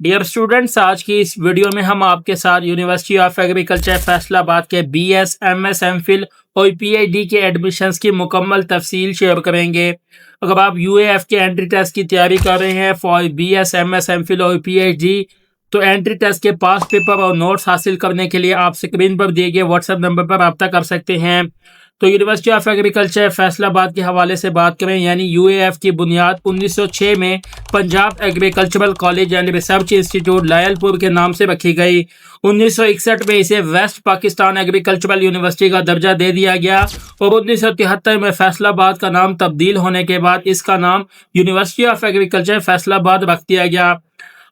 Dear students, आज की इस वीडियो में हम आपके साथ यूनिवर्सिटी ऑफ एग्रीकल्चर फैसलाबाद के बीएस, एमएस, एमफिल और पीएचडी के एडमिशन्स की मुकम्मल तफसील शेयर करेंगे। अगर आप यूएएफ के एंट्री टेस्ट की तैयारी कर रहे हैं फॉर बीएस, एमएस, एमफिल और पीएचडी, तो एंट्री टेस्ट के पास पेपर और नोट्स हासिल करने के लिए आप स्क्रीन पर दिए गए व्हाट्सएप नंबर पर रब्ता कर सकते हैं। तो यूनिवर्सिटी ऑफ एग्रीकल्चर फैसलाबाद के हवाले से बात करें, यानी यूएएफ की बुनियाद 1906 में Punjab agricultural college and research institute Lyallpur के नाम से रखी गई। 1961 में इसे वेस्ट पाकिस्तान एग्रीकल्चरल यूनिवर्सिटी का दर्जा दे दिया गया और 1973 में फैसलाबाद का नाम तब्दील होने के बाद इसका नाम यूनिवर्सिटी ऑफ एग्रीकल्चर फैसलाबाद रख दिया गया।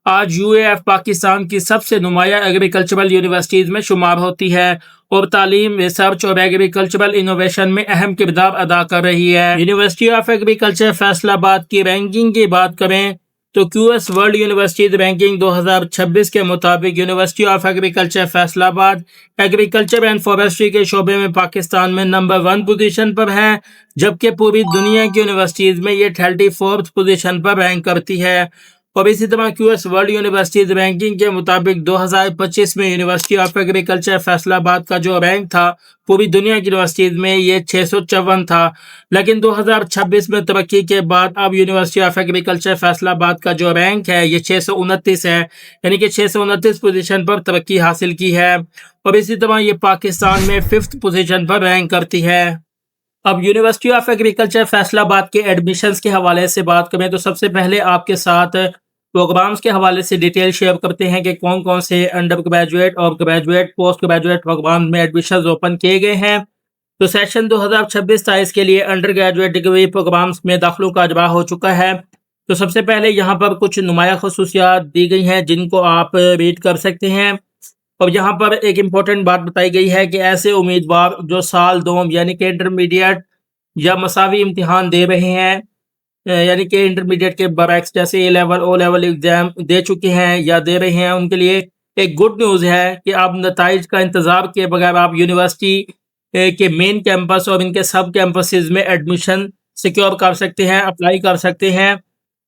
आज यूएएफ पाकिस्तान की सबसे नुमाया एग्रीकल्चरल यूनिवर्सिटीज़ में शुमार होती है और तालीम, रिसर्च और एग्रीकल्चरल इनोवेशन में अहम किरदार अदा कर रही है। यूनिवर्सिटी ऑफ एग्रीकल्चर फैसलाबाद की रैंकिंग की बात करें तो क्यूएस वर्ल्ड यूनिवर्सिटीज रैंकिंग 2026 के मुताबिक university of agriculture Faisalabad agriculture and forestry के शोबे में पाकिस्तान में नंबर 1 पोजीशन पर है, जबकि पूरी दुनिया की यूनिवर्सिटीज़ में ये 34th पोजीशन पर रैंक करती है। और इसी तरह क्यूएस वर्ल्ड यूनिवर्सिटीज रैंकिंग के मुताबिक 2025 में यूनिवर्सिटी ऑफ एग्रीकल्चर फैसलाबाद का जो रैंक था पूरी दुनिया की यूनिवर्सिटीज में ये 654 था, लेकिन 2026 में तरक्की के बाद अब यूनिवर्सिटी ऑफ एग्रीकल्चर फैसलाबाद का जो रैंक है ये 629 है, यानी कि 629 पोजीशन पर तरक्की हासिल की है। और इसी तरह ये पाकिस्तान में 5th पोजीशन पर रैंक करती है। अब यूनिवर्सिटी ऑफ एग्रीकल्चर फैसलाबाद के एडमिशन्स के हवाले से बात करें तो सबसे पहले आपके साथ प्रोग्राम्स के हवाले से डिटेल शेयर करते हैं कि कौन कौन से अंडर ग्रेजुएट और ग्रेजुएट, पोस्ट ग्रेजुएट प्रोग्राम में एडमिशन ओपन किए गए हैं। तो सेशन 2026-27 के लिए अंडर ग्रेजुएट डिग्री प्रोग्राम्स में दाखिलों का इजरा हो चुका है। तो सबसे पहले यहाँ पर कुछ नुमाया खसूसियात दी गई हैं जिनको आप रीड कर सकते हैं। और यहाँ पर एक इम्पोर्टेंट बात बताई गई है कि ऐसे उम्मीदवार जो साल 2 यानी कि इंटरमीडिएट या मसावी इम्तिहान दे रहे हैं, यानी कि इंटरमीडिएट के बरक्स जैसे ए लेवल, ओ लेवल एग्ज़ाम दे चुके हैं या दे रहे हैं, उनके लिए एक गुड न्यूज़ है कि आप नताइज का इंतज़ार किए बगैर आप यूनिवर्सिटी के मेन कैंपस और इनके सब कैंपसेस में एडमिशन सिक्योर कर सकते हैं, अप्लाई कर सकते हैं।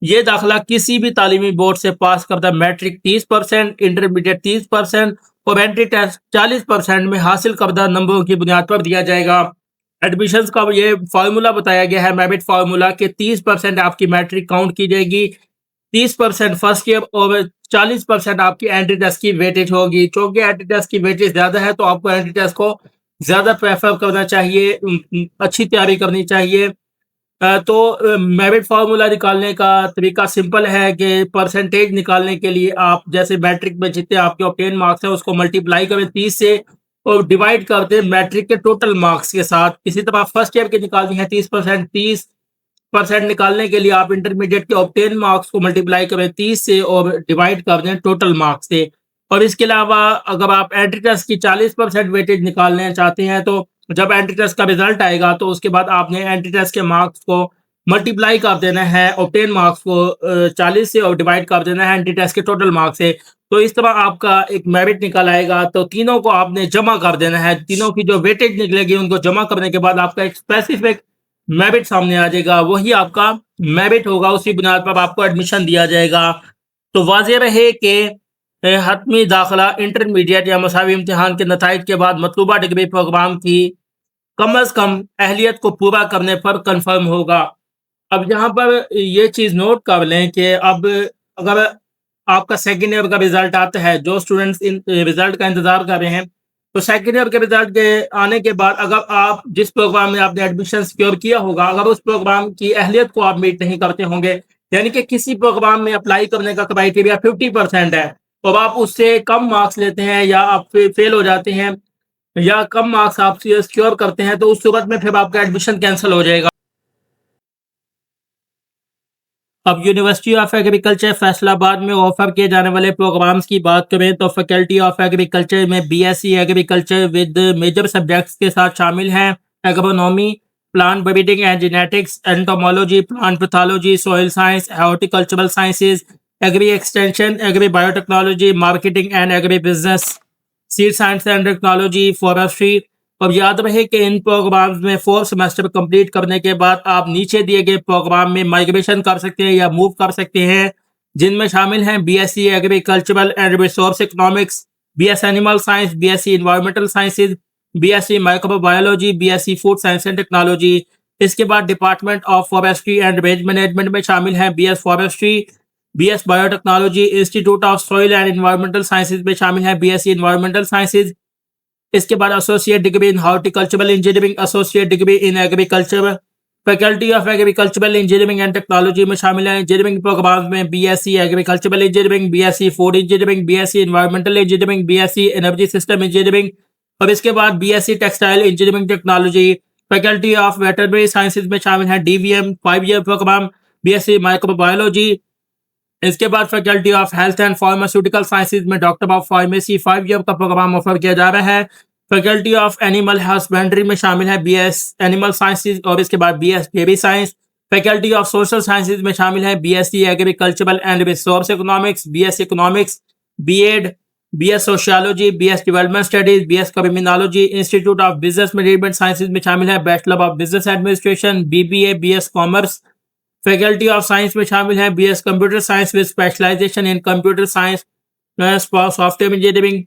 ये दाखिला किसी भी तालीमी बोर्ड से पास करता मैट्रिक 30%, इंटरमीडिएट 30% और एंट्री टेस्ट 40% में हासिल करदा नंबरों की बुनियाद पर दिया जाएगा। एडमिशन्स का ये फार्मूला बताया गया है, मेरिट फार्मूला, कि 30% आपकी मैट्रिक काउंट की जाएगी, 30% फर्स्ट ईयर और 40% आपकी एंट्री टेस्ट की वेटेज होगी। चूँकि एंट्री टेस्ट की वेटेज ज़्यादा है तो आपको एंट्री टेस्ट को ज़्यादा प्रेफर करना चाहिए, अच्छी तैयारी करनी चाहिए। तो मेरिट फार्मूला निकालने का तरीका सिंपल है कि परसेंटेज निकालने के लिए आप जैसे मैट्रिक में जितने आपके ऑब्टेन मार्क्स हैं उसको मल्टीप्लाई करें 30 से और डिवाइड कर दें मैट्रिक के टोटल मार्क्स के साथ। इसी तरह फर्स्ट ईयर की निकालनी है 30% निकालने के लिए आप इंटरमीडिएट के ऑब्टेन मार्क्स को मल्टीप्लाई करें 30 से और डिवाइड कर दें टोटल मार्क्स से। और इसके अलावा अगर आप एंट्री टेस्ट की 40% वेटेज निकालना चाहते हैं तो जब एंट्री टेस्ट का रिजल्ट आएगा तो उसके बाद आपने एंट्री टेस्ट के मार्क्स को मल्टीप्लाई कर देना है ऑब्टेन मार्क्स को 40 से और डिवाइड कर देना है एंट्री टेस्ट के टोटल मार्क्स से। तो इस तरह आपका एक मेरिट निकल आएगा। तो तीनों को आपने जमा कर देना है, तीनों की जो वेटेज निकलेगी उनको जमा करने के बाद आपका एक स्पेसिफिक मेरिट सामने आ जाएगा, वही आपका मेरिट होगा, उसी बुनियाद पर आपको एडमिशन दिया जाएगा। तो वाज़ेह रहे कि हतमी दाखिला इंटरमीडिएट या मसावी इम्तिहान के नताइज के बाद मतलूबा डिग्री प्रोग्राम की कम अज़ कम अहलियत को पूरा करने पर कन्फर्म होगा। अब यहाँ पर ये चीज़ नोट कर लें कि अब अगर आपका सेकेंड ईयर का रिजल्ट आता है, जो स्टूडेंट्स इन रिजल्ट का इंतज़ार कर रहे हैं, तो सेकेंड ईयर के रिजल्ट के आने के बाद अगर आप जिस प्रोग्राम में आपने एडमिशन सिक्योर किया होगा, अगर उस प्रोग्राम की अहलियत को आप मीट नहीं करते होंगे, यानी कि किसी प्रोग्राम में अप्लाई करने का क्राइटेरिया 50% है और आप उससे कम मार्क्स लेते हैं या आप फेल हो जाते हैं या कम मार्क्स आप सिक्योर करते हैं, तो उस सूरत में फिर आपका एडमिशन कैंसिल हो जाएगा। अब यूनिवर्सिटी ऑफ एग्रीकल्चर फैसलाबाद में ऑफर किए जाने वाले प्रोग्राम्स की बात करें तो फैकल्टी ऑफ एग्रीकल्चर में BSc agriculture with major subjects के साथ शामिल हैं agronomy, plant breeding and genetics, entomology, plant pathology, soil science, horticultural sciences, agri extension, agri biotechnology, marketing and agri business, seed science and technology, forestry. और याद रहे कि इन programmes में 4 semester complete करने के बाद आप नीचे दिए गए प्रोग्राम में माइग्रेशन कर सकते हैं या मूव कर सकते हैं। जिनमें शामिल हैं BSc agricultural and resource economics, BS animal science, BSc environmental sciences, BSc microbiology, BSc food science and technology. इसके बाद department of forestry and wage management में शामिल हैं BS forestry, BS biotechnology, institute of soil and environmental sciences में शामिल हैं BSc environmental sciences. इसके बाद associate degree in horticultural engineering, associate degree in agriculture. Faculty of agricultural engineering and technology में शामिल है इंजीनियरिंग प्रोग्राम में BSc agricultural engineering, BSc food engineering, BSc environmental engineering, BSc energy system engineering और इसके बाद BSc textile engineering technology. Faculty of veterinary sciences में शामिल है DVM 5 year programme, BSc microbiology. इसके बाद faculty of health and pharmaceutical sciences में doctor of pharmacy 5 year का प्रोग्राम ऑफर किया जा रहा है। फैकल्टी ऑफ एनिमल हस्बेंड्री में शामिल है बीएस एनिमल साइंसेज और इसके बाद BS baby science. Faculty of social sciences में शामिल है BSc agricultural and resource economics, BS economics, BEd, BS sociology, BS development studies, BS criminology. Institute of business management sciences में शामिल है bachelor of business administration, BBA, BS commerce. Faculty of science में शामिल है BS computer science with specialisation in computer science, software engineering,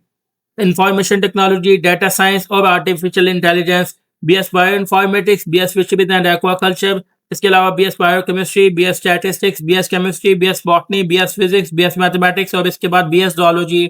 information technology, data science और artificial intelligence, BS bio informatics, BS fisheries and aquaculture. इसके अलावा BS biochemistry, BS statistics, BS chemistry, BS botany, BS physics, BS mathematics और इसके बाद BS zoology.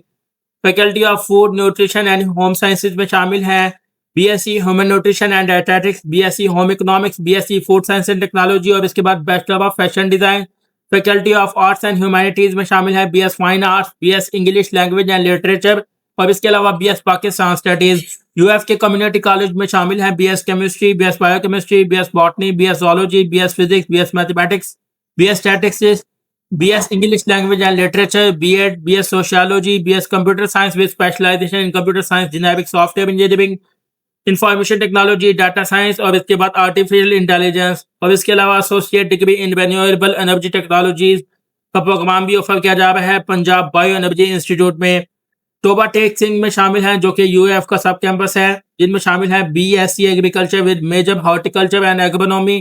Faculty of food nutrition and home sciences में शामिल है BSc human nutrition and dietetics, BSc home economics, BSc food science and technology और इसके बाद bachelor of fashion design. Faculty of arts and humanities में शामिल है BS fine arts, BS English language and literature और इसके अलावा बीएस पाकिस्तान स्टडीज। यूएफ के कम्युनिटी कॉलेज में शामिल है BS chemistry, BS biochemistry, BS botany, BS zoology, BS physics, BS mathematics, BS statistics, BS English language and literature, BEd, BS sociology, BS computer science with specialisation in computer science, generic software engineering, information technology, data science और इसके बाद artificial intelligence और इसके अलावा associate degree in renewable energy technologies का programme भी offer किया जा रहा है पंजाब बायो एनर्जी इंस्टीट्यूट में। टोबा टेक सिंह में शामिल हैं जो कि यूएफ का सब कैंपस है, जिनमें शामिल है BSc agriculture with major horticulture and agronomy,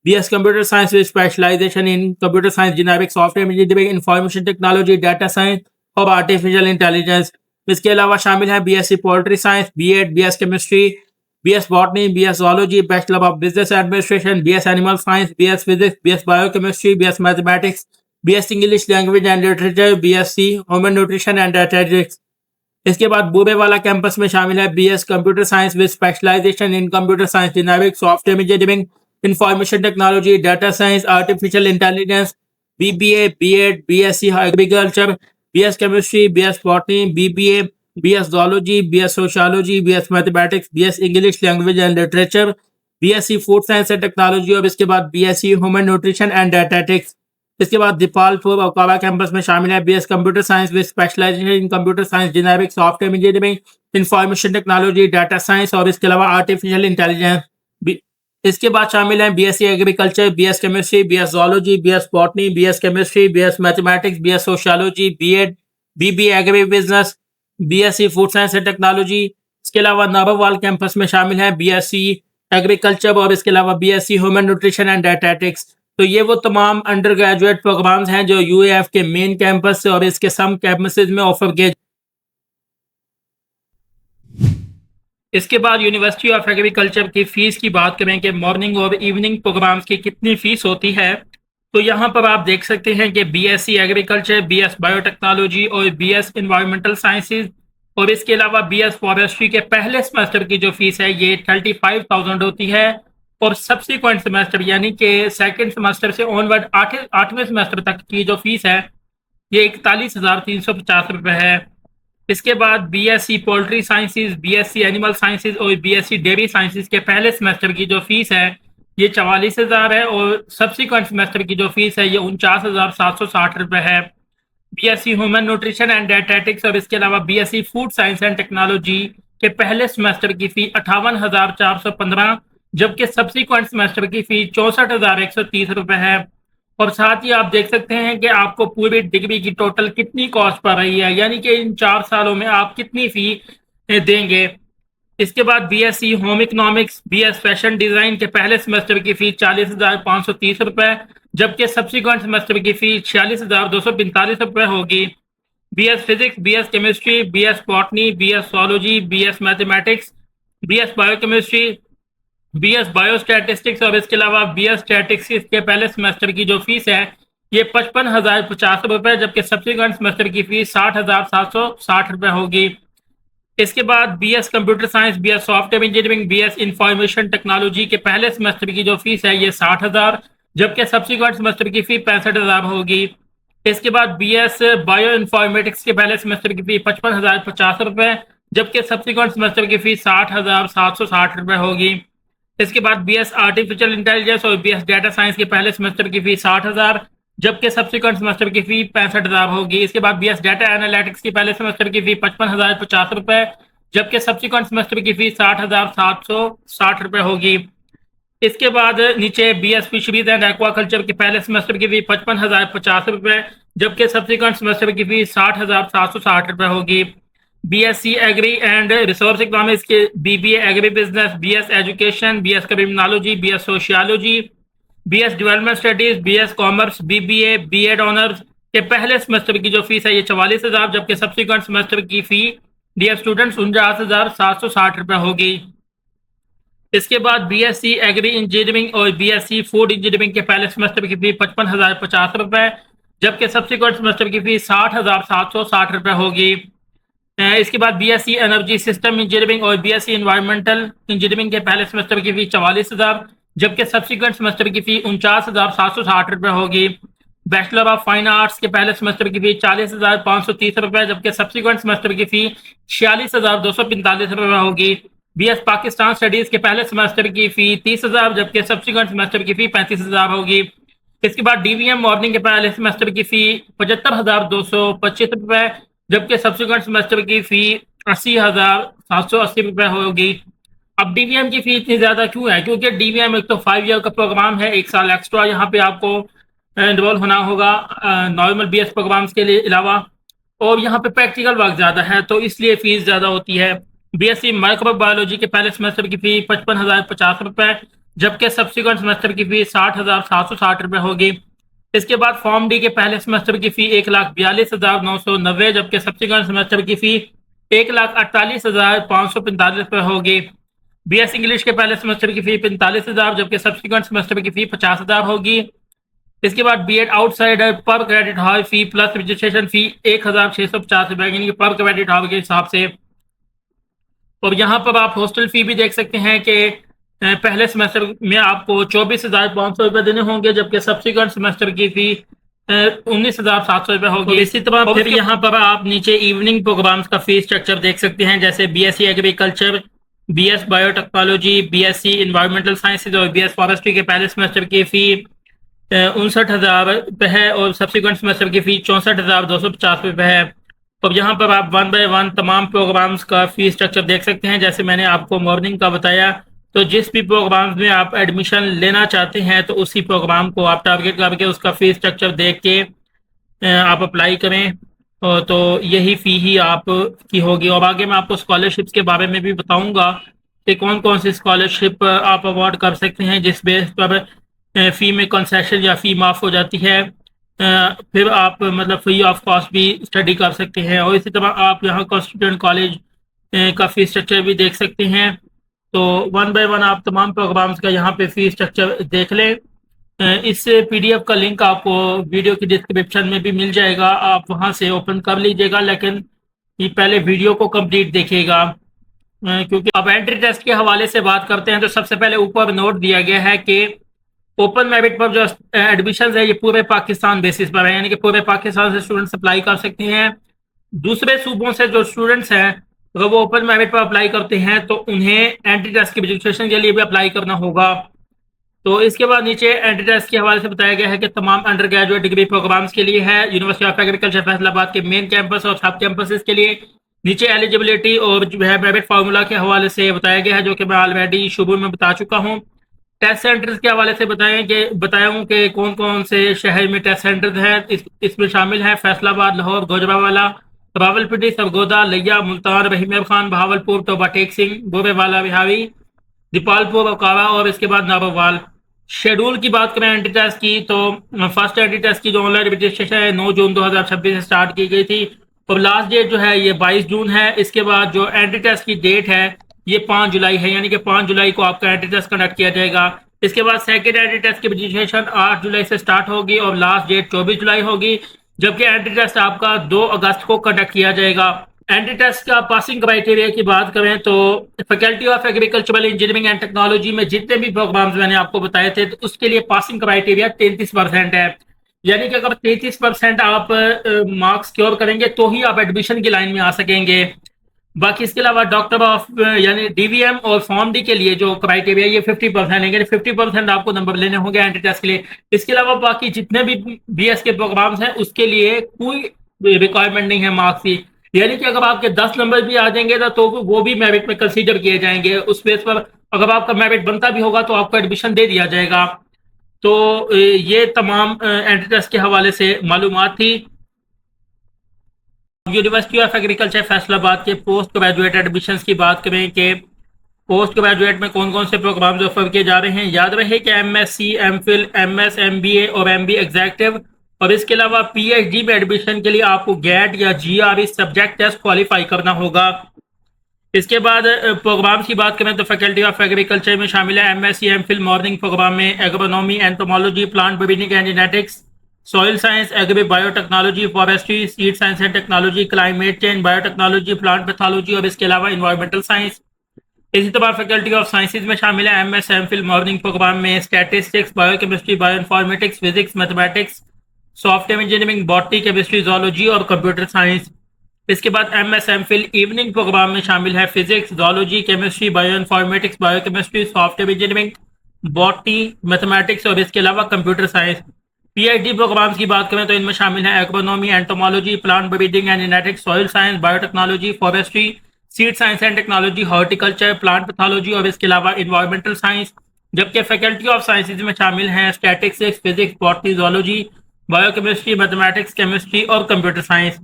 BS computer science with specialisation in computer science, generic software engineering, information technology, data science और आर्टिफिशियल इंटेलिजेंस। इसके अलावा शामिल है BSc poultry science, BEd, BS chemistry, BS botany, BS zoology, bachelor of business administration, BS animal science, BS physics, BS biochemistry, BS mathematics, BS English language and literature, BSc human nutrition and dietetics. इसके बाद Burewala campus में शामिल है BS computer science with specialisation in computer science, generic software engineering, information technology, data science, artificial intelligence, BBA, BEd, BSc agriculture, BS chemistry, BS botany, BBA, BS zoology, BS sociology, BS mathematics, BS English language and literature, BSc food science and technology और इसके बाद BSc human nutrition and dietetics. इसके बाद दीपालपुर और कावा campus में शामिल है BS computer science with specialisation in computer science, generic software engineering, information technology, data science और इसके अलावा आर्टिफिशियल इंटेलिजेंस। इसके बाद शामिल है BSc agriculture, BS chemistry, BS zoology, BS botany, BS chemistry, BS mathematics, BS sociology, BEd, BBA agri business, BSc food science and technology. इसके अलावा नाबरवाल campus में शामिल है बीएससी एग्रीकल्चर और इसके अलावा BSc human nutrition and dietetics. तो ये वो तमाम अंडर ग्रेजुएट प्रोग्राम्स हैं जो यूएएफ के मेन कैंपस से और इसके सम कैंपसेस में ऑफर किए। इसके बाद यूनिवर्सिटी ऑफ एग्रीकल्चर की फीस की बात करें कि मॉर्निंग और इवनिंग प्रोग्राम्स की कितनी फीस होती है, तो यहाँ पर आप देख सकते हैं कि बीएससी एग्रीकल्चर, बीएस बायोटेक्नोलॉजी और बीएस एनवायरमेंटल साइंसेज और इसके अलावा बीएस फॉरेस्ट्री के पहले सेमेस्टर की जो फीस है ये 35,000 होती है और सब्सिक्वेंट सेमेस्टर यानी कि सेकंड सेमेस्टर से ऑनवर्ड 8वें सेमेस्टर तक की जो फीस है ये 41,350 रुपये है। इसके बाद BSc poultry sciences, BSc animal sciences और बीएससी डेयरी साइंसेज के पहले सेमेस्टर की जो फीस है ये 44,000 है और सब्सिक्वेंट सेमेस्टर की जो फीस है ये 49,760 रुपये है। BSc human nutrition and dietetics और इसके अलावा BSc food science and technology के पहले सेमेस्टर की फी 58,415 जबकि सब्सिक्वेंट सेमेस्टर की फी 64,130 रुपये है। और साथ ही आप देख सकते हैं कि आपको पूरी डिग्री की टोटल कितनी कॉस्ट पड़ रही है, यानी कि इन 4 सालों में आप कितनी फी देंगे। इसके बाद BSc home economics, BS fashion design के पहले सेमेस्टर की फीस 40,530 रुपए, जबकि सब्सिक्वेंट सेमेस्टर की फीस 46,245 रुपए होगी। BS physics, BS chemistry, BS botany, BS zoology, BS mathematics, BS biochemistry, BS biostatistics और इसके अलावा बीएस स्टैटिस्टिक्स के पहले सेमेस्टर की जो फीस है ये 55,050 रुपए, जबकि सब्सिक्वेंट सेमेस्टर की फीस 60,760 रुपए होगी। इसके बाद BS computer science, BS software engineering, BS information technology के पहले सेमेस्टर की जो फीस है ये 60,000, जबकि सब्सिक्वेंट सेमेस्टर की फीस 65,000 होगी। इसके बाद बीएस बायो इन्फॉर्मेटिक्स के पहले सेमेस्टर की फीस 55,050 रुपए, जबकि सब्सिक्वेंट सेमेस्टर की फीस 60,760 रुपए होगी। इसके बाद बीएस आर्टिफिशियल इंटेलिजेंस और बीएस डेटा साइंस के पहले सेमेस्टर की फीस 60,000, जबकि सब्सिक्वेंट सेमेस्टर की फीस 65,000 होगी। इसके बाद बीएस डेटा एनालिटिक्स के पहले सेमेस्टर की फीस 55,050 रुपए, जबकि सब्सिक्वेंट सेमेस्टर की फीस 60,760 रुपए होगी। इसके बाद नीचे बीएस फिशरीज एंड एक्वाकल्चर के पहले सेमेस्टर की फीस 55,050 रुपए, जबकि सब्सिक्वेंट सेमेस्टर की फीस 60,760 रुपए होगी। BSc agri and resource economics के BBA agri business, BS education, BS criminology, BS sociology, BS development studies, BS commerce, BBA, BEd honours के पहले सेमेस्टर की जो फीस है ये 44,000, जबकि सब्सिक्वेंट सेमेस्टर की फी डियर स्टूडेंट्स 49,760 रुपए होगी। इसके बाद बीएससी एग्री इंजीनियरिंग और बीएससी फूड इंजीनियरिंग के पहले सेमेस्टर की फीस 55,050 रुपए, जबकि सब्सिक्वेंट सेमेस्टर की फीस 60,760 रुपए होगी। इसके बाद बीएससी एनर्जी सिस्टम इंजीनियरिंग और बीएससी एनवायरमेंटल इंजीनियरिंग के पहले सेमेस्टर की फीस 44,000, जबकि सब्सिक्वेंट सेमेस्टर की फीस 49,760 रुपए होगी। बैचलर ऑफ फाइन आर्ट्स के पहले सेमेस्टर की फीस 40,530 रुपए, जबकि सब्सिक्वेंट सेमेस्टर की फीस 46,245 रुपए होगी। बीएस पाकिस्तान स्टडीज के पहले सेमेस्टर की फीस 30,000, जबकि सब्सिक्वेंट सेमेस्टर की फीस 35,000 होगी। इसके बाद डीवीएम मॉर्निंग के पहले सेमेस्टर की फीस 75,225 रुपए, जबकि सब्सिक्वेंट सेमेस्टर की फीस 80,780 रुपए होगी। अब डीवीएम की फीस इतनी ज्यादा क्यों है? क्योंकि डीवीएम एक तो 5 ईयर का प्रोग्राम है, 1 साल एक्स्ट्रा यहाँ पे आपको एनरोल होना होगा नॉर्मल बीएस प्रोग्राम्स के लिए अलावा, और यहाँ पे प्रैक्टिकल वर्क ज्यादा है तो इसलिए फीस ज्यादा होती है। बीएससी माइक्रोबायोलॉजी के पहले सेमेस्टर की फीस 55,050 रुपए, जबकि सब्सिक्वेंट सेमेस्टर की फीस 60,760 रुपए होगी। इसके बाद फॉर्म डी के पहले सेमेस्टर की फी 1,42,990, जबकि सब्सिक्वेंट सेमेस्टर की फी 1,48,545 रुपए होगी। बीएस इंग्लिश के पहले सेमेस्टर की फी 45,000, जबकि सब्सिक्वेंट सेमेस्टर की फी 50,000 होगी। इसके बाद बीएड आउटसाइडर पर क्रेडिट हावर फी प्लस रजिस्ट्रेशन फी 1,650 रुपए यानी कि पर क्रेडिट हावर के हिसाब से। और यहाँ पर आप हॉस्टल फी भी देख सकते हैं कि पहले सेमेस्टर में आपको 24,500 रुपए देने होंगे, जबकि सब्सिक्वेंट सेमेस्टर की फी 19,700 रुपए होगी। इसी तरह फिर यहाँ पर आप नीचे इवनिंग प्रोग्राम्स का फी स्ट्रक्चर देख सकते हैं, जैसे BSc agriculture, BS biotechnology, BSc environmental sciences और बीएस फॉरेस्ट्री के पहले सेमेस्टर की फी 59,000 रुपए है और सब्सिक्वेंट सेमेस्टर की फी 64,250 रुपए है। अब यहाँ पर आप 1 बाय 1 तमाम प्रोग्राम्स का फी स्ट्रक्चर देख सकते हैं। जैसे मैंने आपको मॉर्निंग का बताया, तो जिस भी प्रोग्राम्स में आप एडमिशन लेना चाहते हैं तो उसी प्रोग्राम को आप टारगेट करके उसका फी स्ट्रक्चर देख के आप अप्लाई करें, तो यही फी ही आप की होगी। और आगे मैं आपको स्कॉलरशिप्स के बारे में भी बताऊंगा कि कौन कौन सी स्कॉलरशिप आप अवॉर्ड कर सकते हैं जिस बेस पर फी में कंसेशन या फी माफ़ हो जाती है। फिर आप मतलब फ्री ऑफ कॉस्ट भी स्टडी कर सकते हैं। और इसी तरह आप यहाँ का स्टूडेंट कॉलेज का फी स्ट्रक्चर भी देख सकते हैं। तो 1 बाय 1 आप तमाम प्रोग्राम्स का यहाँ पे फी स्ट्रक्चर देख लें। इस पीडीएफ का लिंक आपको वीडियो की डिस्क्रिप्शन में भी मिल जाएगा, आप वहाँ से ओपन कर लीजिएगा, लेकिन ये पहले वीडियो को कंप्लीट देखिएगा। क्योंकि अब एंट्री टेस्ट के हवाले से बात करते हैं तो सबसे पहले ऊपर नोट दिया गया है कि ओपन मेरिट पर जो एडमिशन है ये पूरे पाकिस्तान बेसिस पर है, यानी कि पूरे पाकिस्तान से स्टूडेंट्स अप्लाई कर सकते हैं। दूसरे सूबों से जो स्टूडेंट्स हैं अगर वो ओपन मेरिट पर अप्लाई करते हैं तो उन्हें एंट्री टेस्ट की रजिस्ट्रेशन के लिए भी अप्लाई करना होगा। तो इसके बाद नीचे एंट्री टेस्ट के हवाले से बताया गया है कि तमाम अंडर ग्रेजुएट डिग्री प्रोग्राम्स के लिए है यूनिवर्सिटी ऑफ एग्रीकल्चर फैसलाबाद के मेन कैंपस और सब कैंपसेस के लिए। नीचे एलिजिबिलिटी और जो है मेरिट फार्मूला के हवाले से बताया गया है, जो कि मैं ऑलरेडी शुरू में बता चुका हूँ। टेस्ट सेंटर्स के हवाले से बताया हूँ कि कौन कौन से शहर में टेस्ट सेंटर्स हैं। इसमें शामिल है फैसलाबाद, लाहौर, गुजरांवाला, रावलपिंडी, सरगोदा, लिया, मुल्तान, रहीम खान, बहावलपुर, टोबा टेक सिंह, गोरेवाला बिहारी, दीपालपुर, अकावा और इसके बाद नारोवाल। शेड्यूल की बात करें एंटी टेस्ट की, तो फर्स्ट एंटी टेस्ट की जो ऑनलाइन रजिस्ट्रेशन है 9 जून 2026 से स्टार्ट की गई थी और लास्ट डेट जो है ये 22 जून है। इसके बाद जो एंटी टेस्ट की डेट है ये 5 जुलाई है, यानी कि 5 जुलाई को आपका एंटी टेस्ट कंडक्ट किया जाएगा। इसके बाद सेकेंड एंटी टेस्ट की रजिस्ट्रेशन 8 जुलाई से स्टार्ट होगी और लास्ट डेट 24 जुलाई होगी, जबकि एंटी टेस्ट आपका 2 अगस्त को कंडक्ट किया जाएगा। एंटी टेस्ट का पासिंग क्राइटेरिया की बात करें तो faculty of agricultural engineering and technology में जितने भी प्रोग्राम्स मैंने आपको बताए थे तो उसके लिए पासिंग क्राइटेरिया 33% है, यानी कि अगर 33% आप मार्क्स स्कोर करेंगे तो ही आप एडमिशन की लाइन में आ सकेंगे। बाकी इसके अलावा डॉक्टर ऑफ यानी डीवीएम और फॉर्म डी के लिए जो क्राइटेरिया ये 50% है, 50% आपको नंबर लेने होंगे एंटी टेस्ट के लिए। इसके अलावा बाकी जितने भी बीएस के प्रोग्राम्स हैं उसके लिए कोई रिक्वायरमेंट नहीं है मार्क्स की, यानी कि अगर आपके 10 नंबर भी आ जाएंगे ना तो वो भी मेरिट में कंसीडर किए जाएंगे। उस बेस पर अगर आपका मेरिट बनता भी होगा तो आपको एडमिशन दे दिया जाएगा। तो ये तमाम एंटी टेस्ट के हवाले से मालूमात थी। यूनिवर्सिटी ऑफ एग्रीकल्चर फैसलाबाद के पोस्ट ग्रेजुएट एडमिशन्स की बात करें कि पोस्ट ग्रेजुएट में कौन कौन से प्रोग्राम्स ऑफर किए जा रहे हैं। याद रहे कि एमएससी, एमफिल, एमएस, एमबीए और एमबी एग्जेक्टिव और इसके अलावा पीएचडी में एडमिशन के लिए आपको गेट या जीआरई सब्जेक्ट टेस्ट क्वालिफाई करना होगा। इसके बाद प्रोग्राम्स की बात करें तो फैकल्टी ऑफ एग्रीकल्चर में शामिल है एमएससी, एमफिल मॉर्निंग प्रोग्राम में agronomy, entomology, plant breeding and genetics, soil science, agri biotechnology, forestry, seed science and technology, climate change, biotechnology, plant pathology और इसके अलावा इन्वायरमेंटल साइंस। इसी तरह फैकल्टी ऑफ साइंसेज में शामिल है एमएस, एमफिल मॉर्निंग प्रोग्राम में statistics, biochemistry, bioinformatics, physics, mathematics, software engineering, botany, chemistry, zoology और कंप्यूटर साइंस। इसके बाद एमएस, एमफिल इवनिंग प्रोग्राम में शामिल है physics, zoology, chemistry, bioinformatics, biochemistry, software engineering, botany, mathematics और इसके अलावा कंप्यूटर साइंस। पीएचडी प्रोग्राम्स की बात करें तो इनमें शामिल है agronomy, entomology, plant breeding and genetics, soil science, biotechnology, forestry, seed science and technology, horticulture, plant pathology और इसके अलावा इन्वायरमेंटल साइंस। जबकि फैकल्टी ऑफ साइंसेज में शामिल हैं statistics, physics, botany, zoology, biochemistry, mathematics, chemistry और कंप्यूटर साइंस।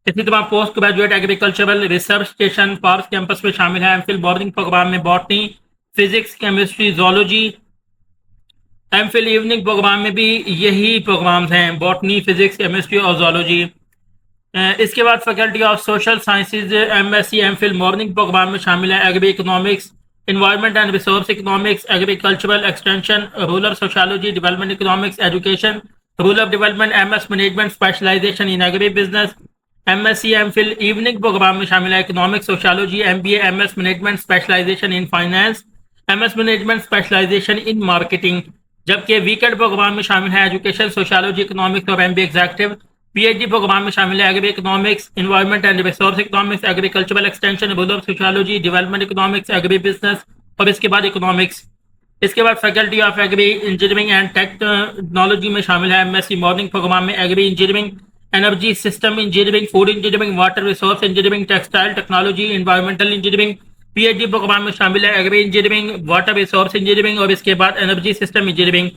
इसी तरह post graduate agricultural research station park campus में शामिल है एमफिल मॉर्निंग प्रोग्राम में botany, physics, chemistry, zoology. MPhil evening programme में भी यही प्रोग्राम्स हैं, बॉटनी, फिजिक्स, केमिस्ट्री और जोलॉजी। इसके बाद faculty of social sciences MSc, MPhil morning programme में शामिल है agri economics, environment and resource economics, agricultural extension, rural sociology, development economics, education, rural development, MS management specialisation in agri business. MSc, MPhil evening programme में शामिल है economics, sociology, MBA, MS management specialisation in finance, MS management specialisation in marketing. जबकि weekend programme में शामिल है education, sociology, economics और MB executive. PhD programme में शामिल है agri economics, environment and resource economics, agricultural extension, rural sociology, development economics, agri business और इसके बाद इकोनॉमिक्स। इसके बाद faculty of agri engineering and technology में शामिल है एमएससी मॉर्निंग प्रोग्राम में agri engineering, energy system engineering, food engineering, water resource engineering, textile technology, environmental engineering. PhD programme में शामिल है agri engineering, water resource engineering और इसके बाद energy system engineering.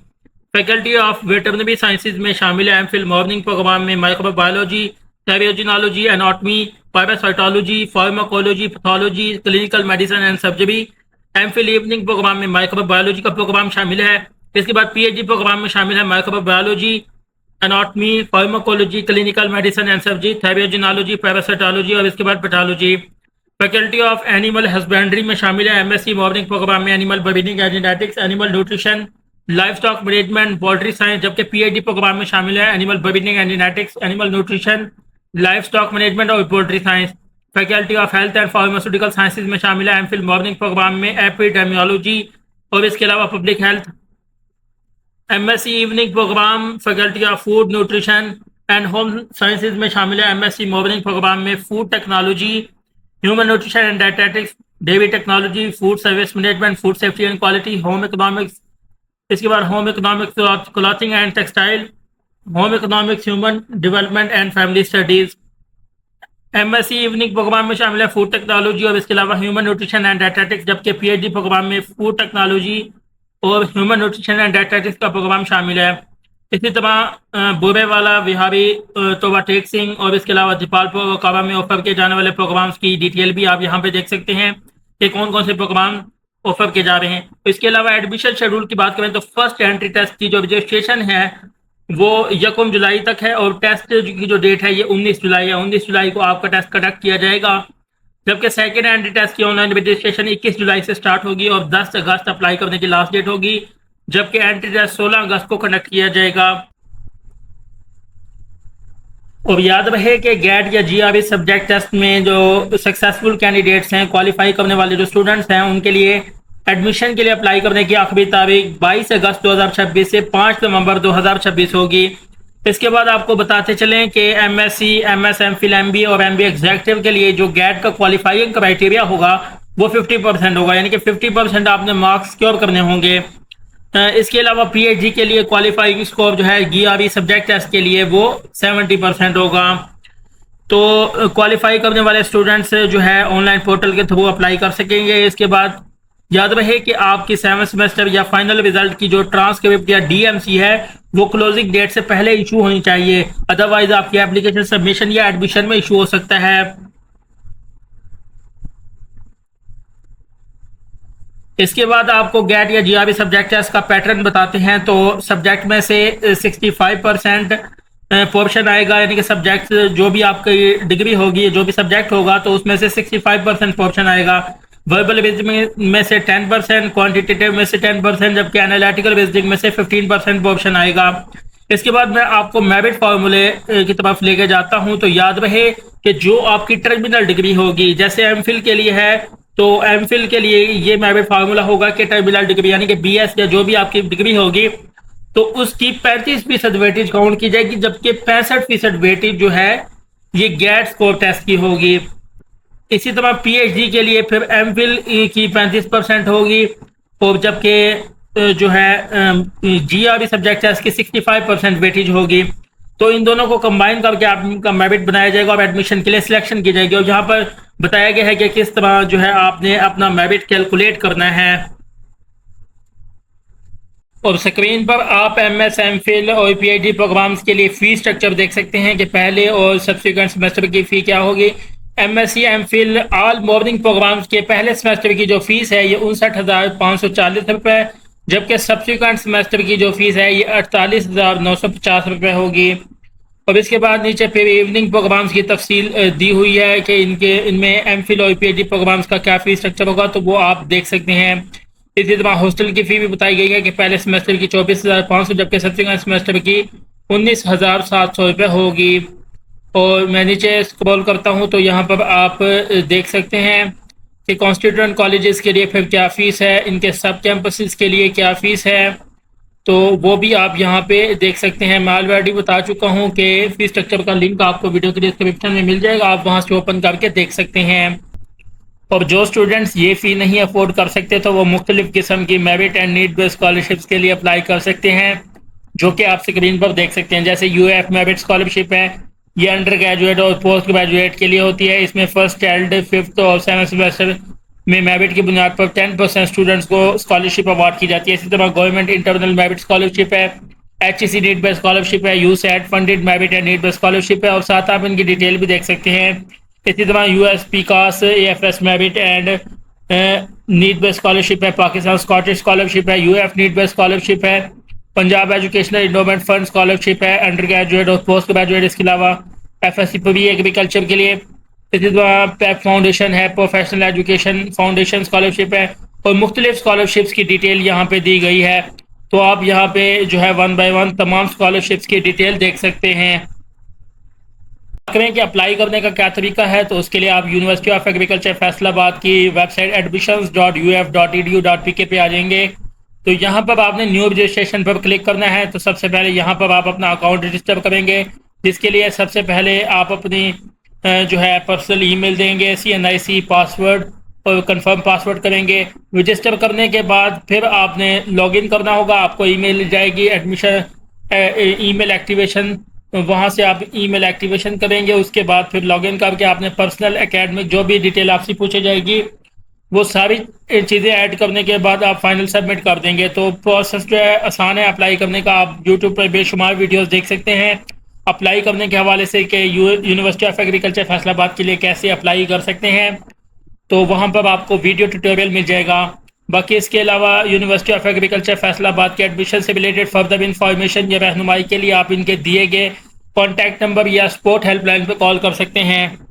Faculty of veterinary sciences में शामिल है एमफिल मॉर्निंग प्रोग्राम में microbiology, theriogenology, anatomy, parasitology, pharmacology, pathology, clinical medicine and surgery. MPhil evening programme में माइक्रोबायोलॉजी का प्रोग्राम शामिल है। इसके बाद पीएचडी प्रोग्राम में शामिल है microbiology, anatomy, pharmacology, clinical medicine and surgery, theriogenology, parasitology और इसके बाद pathology. Faculty of animal husbandry में शामिल है एमएससी मॉर्निंग प्रोग्राम में animal breeding and genetics, animal nutrition, livestock management, poultry science. जबकि पीएचडी प्रोग्राम में शामिल है animal breeding and genetics, animal nutrition, livestock management और poultry science. Faculty of health and pharmaceutical sciences में शामिल है MPhil morning programme में epidemiology और इसके अलावा public health. MSc evening programme faculty of food nutrition and home sciences में शामिल है एमएससी मॉर्निंग प्रोग्राम में food technology, human nutrition and dietetics, dairy technology, food service management, food safety and quality, home economics. इसके बाद home economics, clothing and textile, home economics, human development and family studies. MSc evening programme में शामिल है food technology और इसके अलावा human nutrition and dietetics. जबकि PhD programme में फूड टेक्नोलॉजी और ह्यूमन न्यूट्रिशन एंड डायटेटिक्स का प्रोग्राम शामिल है। इसी तरह बोरेवाला, विहारी, तोबा टेक सिंह और इसके अलावा दीपालपुर और काबा में ऑफर किए जाने वाले प्रोग्राम्स की डिटेल भी आप यहाँ पे देख सकते हैं कि कौन कौन से प्रोग्राम ऑफर किए जा रहे हैं। इसके अलावा एडमिशन शेड्यूल की बात करें तो फर्स्ट एंट्री टेस्ट की जो रजिस्ट्रेशन है वो 1 जुलाई तक है और टेस्ट की जो डेट है ये 19 जुलाई है। 19 जुलाई को आपका टेस्ट कंडक्ट किया जाएगा, जबकि सेकेंड एंट्री टेस्ट की ऑनलाइन रजिस्ट्रेशन 21 जुलाई से स्टार्ट होगी और 10 अगस्त अप्लाई करने की लास्ट डेट होगी, जबकि एंट्री टेस्ट 16 अगस्त को कंडक्ट किया जाएगा। और याद रहे कि गैट या जीआरई सब्जेक्ट टेस्ट में जो सक्सेसफुल कैंडिडेट्स हैं, क्वालिफाई करने वाले जो स्टूडेंट्स हैं, उनके लिए एडमिशन के लिए अप्लाई करने की आखिरी तारीख 22 अगस्त 2026 से 5 नवंबर 2026 होगी। इसके बाद आपको बताते चलें कि एमएससी, एमएस, एमफिल, एमबीए और एमबीए एग्जेक्टिव के लिए जो गैट का क्वालिफाइंग क्राइटेरिया होगा वो 50% होगा, यानी कि 50% आपने मार्क्स सिक्योर करने होंगे। इसके अलावा पीएचडी के लिए क्वालिफाइंग स्कोर जो है जीआरई सब्जेक्ट टेस्ट के लिए वो 70% होगा। तो क्वालिफाई करने वाले स्टूडेंट्स जो है ऑनलाइन पोर्टल के थ्रू अप्लाई कर सकेंगे। इसके बाद याद रहे कि आपकी 7th सेमेस्टर या फाइनल रिजल्ट की जो ट्रांसक्रिप्ट या डीएमसी है वो क्लोजिंग डेट से पहले इशू होनी चाहिए, अदरवाइज आपकी एप्लीकेशन सबमिशन या एडमिशन में इशू हो सकता है। इसके बाद आपको गैट या जीआरई सब्जेक्ट टेस्ट का पैटर्न बताते हैं। तो सब्जेक्ट में से 65% पोर्शन आएगा, यानी कि सब्जेक्ट जो भी आपकी डिग्री होगी, जो भी सब्जेक्ट होगा तो उसमें से 65% पोर्शन आएगा। वर्बल रीजनिंग में से 10%, क्वांटिटेटिव में से 10%, जबकि एनालिटिकल रीजनिंग में से 15% पोर्शन आएगा। इसके बाद मैं आपको मेरिट फार्मूले की तरफ लेके जाता हूं। तो याद रहे कि जो आपकी टर्मिनल डिग्री होगी, जैसे एमफिल के लिए है तो एमफिल के लिए ये मेरिट फार्मूला होगा कि टर्मिनल डिग्री यानी कि बीएस या जो भी आपकी डिग्री होगी तो उसकी 35% वेटेज काउंट की जाएगी, जबकि 65% वेटेज जो है ये गैट स्कोर टेस्ट की होगी। इसी तरह पीएचडी के लिए फिर एमफिल की 35% होगी और जबकि जो है जीआरई सब्जेक्ट टेस्ट की 65% वेटेज होगी। तो इन दोनों को कंबाइन करके आपका मेरिट बनाया जाएगा और एडमिशन के लिए सिलेक्शन की जाएगी। और यहाँ पर बताया गया है कि किस तरह जो है आपने अपना मेरिट कैलकुलेट करना है। और स्क्रीन पर आप एमएस, एमफिल और पीएचडी प्रोग्राम्स के लिए फी स्ट्रक्चर देख सकते हैं कि पहले और सब्सिक्वेंट सेमेस्टर की फ़ी क्या होगी। MSc, MPhil, all morning programmes के पहले सेमेस्टर की जो फीस है ये 59,540 रुपये, जबकि सब्सिक्वेंट सेमेस्टर की जो फीस है ये 48,950 रुपये होगी। और इसके बाद नीचे फिर इवनिंग प्रोग्राम्स की तफसील दी हुई है कि इनमें एमफिल और पीएचडी प्रोग्राम्स का क्या फीस स्ट्रक्चर होगा, तो वो आप देख सकते हैं। इसी तरह हॉस्टल की फ़ी भी बताई गई है कि पहले सेमेस्टर की 24,500, जबकि सब्सिक्वेंट सेमेस्टर की 19,700 रुपये होगी। और मैं नीचे स्क्रॉल करता हूं तो यहाँ पर आप देख सकते हैं कि कॉन्स्टिट्यूएंट कॉलेजेस के लिए फिर क्या फ़ीस है, इनके सब कैंपसेस के लिए क्या फ़ीस है, तो वो भी आप यहाँ पे देख सकते हैं। मैं ऑलरेडी बता चुका हूँ कि फ़ीस स्ट्रक्चर का लिंक आपको वीडियो के डिस्क्रिप्शन में मिल जाएगा, आप वहाँ से ओपन करके देख सकते हैं। और जो स्टूडेंट्स ये फ़ी नहीं अफोर्ड कर सकते तो वो मुख्तलिफ़ किस्म की merit and need based scholarships के लिए अप्लाई कर सकते हैं, जो कि आप स्क्रीन पर देख सकते हैं। जैसे यूएफ मेरिट स्कॉलरशिप है, ये अंडर ग्रेजुएट और पोस्ट ग्रेजुएट के लिए होती है। इसमें फर्स्ट चाइल्ड, 5th और 7th सेमेस्टर में मेरिट की बुनियाद पर 10% स्टूडेंट्स को स्कॉलरशिप अवार्ड की जाती है। इसी तरह गवर्नमेंट इंटरनल मेरिट स्कॉलरशिप है, एचईसी नीड बेस्ड स्कॉलरशिप है, यूसैट funded merit and need based scholarship है, और साथ आप इनकी डिटेल भी देख सकते हैं। इसी तरह USP CAS, AFS merit and need based scholarship है, पाकिस्तान स्कॉटिश स्कॉलरशिप है, यूएफ नीड बेस्ड स्कॉलरशिप है, Punjab educational endowment fund scholarship है अंडर ग्रेजुएट और पोस्ट ग्रेजुएट। इसके अलावा एफएससी पर भी एग्रीकल्चर के लिए। इसी तरह पैक फाउंडेशन है, प्रोफेशनल एजुकेशन फाउंडेशन स्कॉलरशिप है, और मुख्तलिफ स्कॉलरशिप्स की डिटेल यहाँ पे दी गई है। तो आप यहाँ पे जो है 1 बाय 1 तमाम स्कॉलरशिप्स की डिटेल देख सकते हैं। करें कि अप्लाई करने का क्या तरीका है, तो उसके लिए आप यूनिवर्सिटी ऑफ एग्रीकल्चर फैसलाबाद की वेबसाइट admissions.uf.edu.pk पे आ जाएंगे। तो यहाँ पर आपने न्यू रजिस्ट्रेशन पर क्लिक करना है। तो सबसे पहले यहाँ पर आप अपना अकाउंट रजिस्टर करेंगे, जिसके लिए सबसे पहले आप अपनी जो है पर्सनल ईमेल देंगे, CNIC पासवर्ड और कंफर्म पासवर्ड करेंगे। रजिस्टर करने के बाद फिर आपने लॉगिन करना होगा, आपको ईमेल जाएगी एडमिशन ईमेल एक्टिवेशन, वहाँ से आप ईमेल एक्टिवेशन करेंगे। उसके बाद फिर लॉगिन करके आपने पर्सनल एकेडमिक जो भी डिटेल आपसे पूछी जाएगी वो सारी चीज़ें ऐड करने के बाद आप फाइनल सबमिट कर देंगे। तो प्रोसेस जो है आसान है अप्लाई करने का। आप यूट्यूब पर बेशुमार वीडियोस देख सकते हैं अप्लाई करने के हवाले से कि यूनिवर्सिटी ऑफ एग्रीकल्चर फैसलाबाद के लिए कैसे अप्लाई कर सकते हैं। तो वहाँ पर आपको वीडियो ट्यूटोरियल मिल जाएगा। बाकी इसके अलावा यूनिवर्सिटी ऑफ एग्रीकल्चर फैसलाबाद के एडमिशन से रिलेटेड फर्दर इन्फॉर्मेशन या रहनुमाई के लिए आप इनके दिए गए कॉन्टैक्ट नंबर या स्पोर्ट हेल्पलाइन पर कॉल कर सकते हैं।